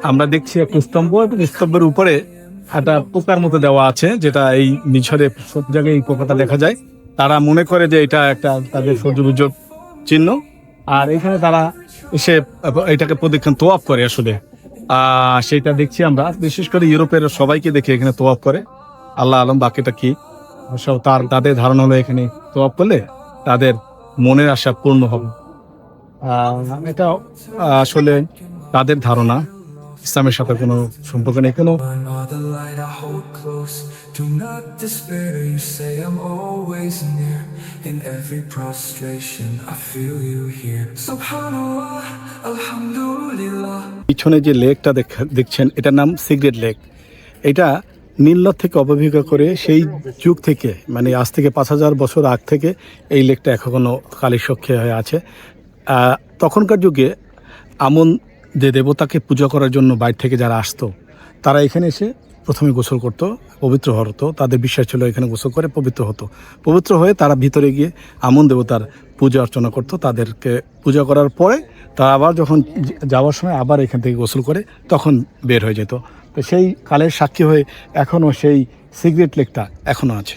আমরা দেখছি একটা স্তম্ভ এবং স্তম্ভের উপরে একটা পোকার মতো দেওয়া আছে, যেটা এই মিশরে সব জায়গায় এই পোকাটা দেখা যায়। তারা মনে করে যে এটা একটা তাদের সৌন্দর্য চিহ্ন, আর এখানে তারা এসে এটাকে প্রদক্ষিণ তোয়াফ করে আসলে। সেটা দেখছি আমরা, বিশেষ করে ইউরোপের সবাইকে দেখি এখানে তোয়াফ করে। আল্লাহ আলম বাকিটা কি, তাদের ধারণা হলো এখানে তোয়াফ করলে তাদের মনের আশা পূর্ণ হবে। এটা আসলে তাদের ধারণা, ইসলামের সাথে কোনো সম্পর্ক নেই। কোনো Do not despair, you say I'm always near. In every prostration, I feel you here. Subhanallah, Alhamdulillah. পিছনে যে লেকটা দেখছেন, এটার নাম সিক্রেট লেক। এটা নীল নদ থেকে অববাহিকা করে সেই যুগ থেকে, মানে আজ থেকে 5000 বছর আগ থেকে এই লেকটা এখনো কালীসক্ষে হয়ে আছে। তখনকার যুগে আমন যে দেবতাকে পূজা করার জন্য বাইরে থেকে যারা আসতো, তারা এখানে এসে প্রথমে গোসল করতো, পবিত্র হতো। তাদের বিশ্বাস ছিল এখানে গোসল করে পবিত্র হতো। পবিত্র হয়ে তারা ভিতরে গিয়ে আমন দেবতার পূজা অর্চনা করতো। তাদেরকে পূজা করার পরে তারা আবার যখন যাওয়ার সময় আবার এখান থেকে গোসল করে তখন বের হয়ে যেত। তো সেই কালের সাক্ষী হয়ে এখনও সেই সিক্রেট লেকটা এখনও আছে।